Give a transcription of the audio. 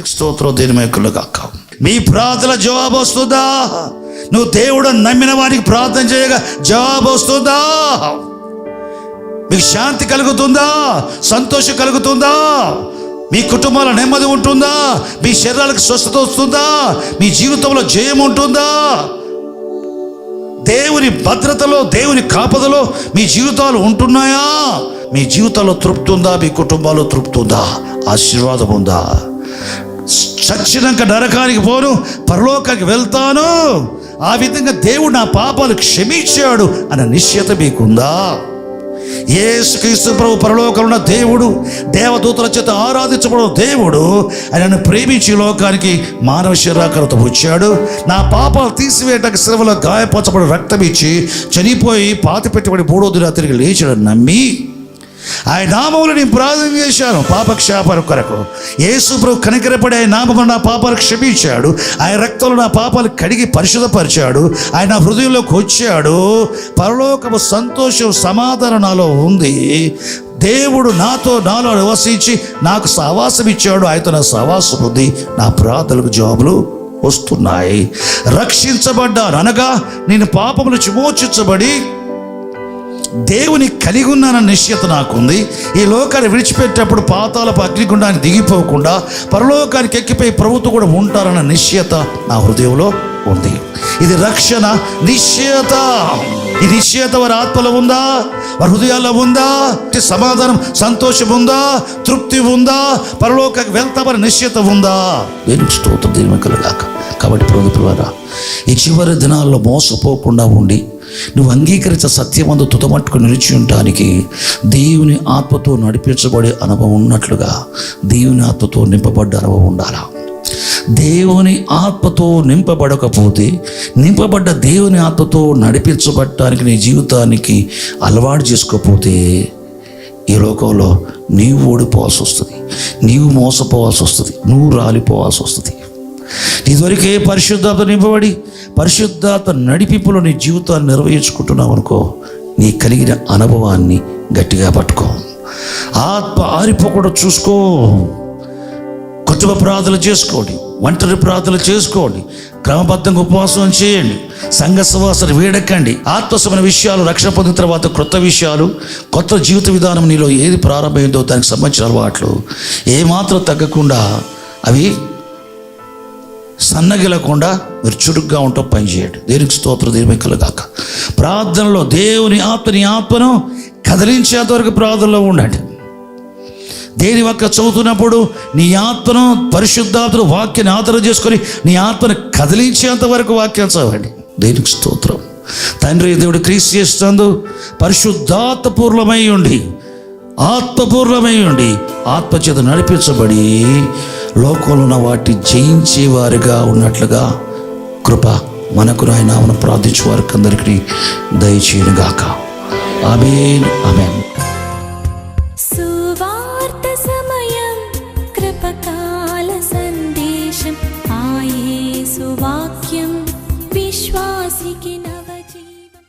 దేవునికి స్తోత్రం, దేని మైకులుగాక. మీ ప్రార్థన జవాబు వస్తుందా? నువ్వు దేవుడు నమ్మిన వారికి ప్రార్థన చేయగా జవాబు వస్తుందా? మీకు శాంతి కలుగుతుందా? సంతోషం కలుగుతుందా? మీ కుటుంబాల నెమ్మది ఉంటుందా? మీ శరీరాలకు స్వస్థత వస్తుందా? మీ జీవితంలో జయం ఉంటుందా? దేవుని భద్రతలో, దేవుని కాపదలో మీ జీవితాలు ఉంటున్నాయా? మీ జీవితాల్లో తృప్తి ఉందా? మీ కుటుంబాల్లో తృప్తి ఉందా? ఆశీర్వాదం ఉందా? చచ్చినాక నరకానికి పోను, పరలోకానికి వెళ్తాను, ఆ విధంగా దేవుడు నా పాపాలు క్షమించాడు అన్న నిశ్చయత మీకుందా? యేసుక్రీస్తు ప్రభు పరలోకంలో ఉన్న దేవుడు, దేవదూతల చేత ఆరాధించబడిన దేవుడు, ఆయనను ప్రేమించి లోకానికి మానవ శరీరాకారంతో వచ్చాడు. నా పాపాలు తీసివేయడానికి శిలువలో గాయపరచబడి రక్తం ఇచ్చి చనిపోయి పాతిపెట్టబడి 3వ దినాన తిరిగి లేచాడని నమ్మి ఆయన నామములో నేను ప్రార్థన చేశాను పాపక్షాపణ కొరకు. యేసు ప్రభు కనికరపడి ఆయన నామములో నా పాపాలు క్షమించాడు. ఆయన రక్తంలో నా పాపాలు కడిగి పరిశుద్ధపరిచాడు. ఆయన నా హృదయంలోకి వచ్చాడు. పరలోకపు సంతోషం, సమాధానం నాలో ఉంది. దేవుడు నాలో నివసించి నాకు సహవాసం ఇచ్చాడు. ఆయనతో నా సహవాసం ఉంది. నా ప్రార్థనలకు జవాబులు వస్తున్నాయి. రక్షించబడ్డాను అనగా నేను పాపములు విమోచించబడి దేవుని కలిగి ఉన్నానన్న నిశ్చయత నాకుంది. ఈ లోకాన్ని విడిచిపెట్టేటప్పుడు పాతాళపు అగ్నిగుండానికి దిగిపోకుండా పరలోకానికి ఎక్కిపోయి ప్రభుత్వం కూడా ఉంటారన్న నిశ్చయత నా హృదయంలో ఉంది. ఇది రక్షణ నిశ్చయత. ఈ నిశ్చయత వారి ఆత్మలో ఉందా? వారి హృదయాల్లో ఉందా? సమాధానం, సంతోషం ఉందా? తృప్తి ఉందా? పరలోకానికి వెళ్తామని నిశ్చయత ఉందా? దేవునికి స్తోత్రం, దేవునికి కలుగాక. కాబట్టి ప్రభుత్వారా, ఈ చివరి దినాల్లో మోసపోకుండా ఉండి నువ్వు అంగీకరించే సత్యమందు తుదమట్టుకు నిలిచి ఉండటానికి దేవుని ఆత్మతో నడిపించబడే అనుభవం ఉన్నట్లుగా దేవుని ఆత్మతో నింపబడ్డ అనుభవం ఉండాలా. దేవుని ఆత్మతో నింపబడకపోతే, నింపబడ్డ దేవుని ఆత్మతో నడిపించబడటానికి నీ జీవితానికి అలవాటు చేసుకోకపోతే ఈ లోకంలో నీవు ఓడిపోవాల్సి వస్తుంది, నీవు మోసపోవాల్సి వస్తుంది, నువ్వు రాలిపోవాల్సి వస్తుంది. ఇదివరకే పరిశుద్ధాత్మ నింపబడి పరిశుద్ధాత్మ నడిపింపులో నీ జీవితాన్ని నిర్వహించుకుంటున్నావు అనుకో, నీ కలిగిన అనుభవాన్ని గట్టిగా పట్టుకో. ఆత్మ ఆరిపోకుండా చూసుకో. కుటుంబ ప్రార్థనలు చేసుకోండి, ఒంటరి ప్రార్థనలు చేసుకోండి, క్రమబద్ధంగా ఉపవాసం చేయండి, సంఘ సహవాసాలు వీడకండి. ఆత్మసమైన విషయాలు, రక్షణ పొందిన తర్వాత క్రొత్త విషయాలు, కొత్త జీవిత విధానం నీలో ఏది ప్రారంభమైందో దానికి సంబంధించిన అలవాట్లు ఏమాత్రం తగ్గకుండా, అవి సన్నగిలకుండా మీరు చురుగ్గా ఉంటూ పనిచేయండి. దేనికి స్తోత్రం, దేవునికి కలుగాక. ప్రార్థనలో దేవుని ఆత్మను కదిలించేంత వరకు ప్రార్థనలో ఉండండి. దేని వాక్య చదువుతున్నప్పుడు నీ ఆత్మను, పరిశుద్ధాత్మను వాక్యాన్ని ఆధారం చేసుకొని నీ ఆత్మను కదిలించేంత వరకు వాక్యం చదవండి. దేనికి స్తోత్రం. తండ్రి దేవుడు క్రీస్తు చేస్తున్నందు పరిశుద్ధాత్మపూర్ణమై ఉండి, ఆత్మపూర్ణమై ఉండి, ఆత్మచేత నడిపించబడి లోకంలో ఉన్న వాటి జయించేవారుగా ఉన్నట్లుగా కృప మనకు నాయన ప్రార్థించే వారికి అందరికీ దయచేయునుగాక. ఆమేన్, ఆమేన్.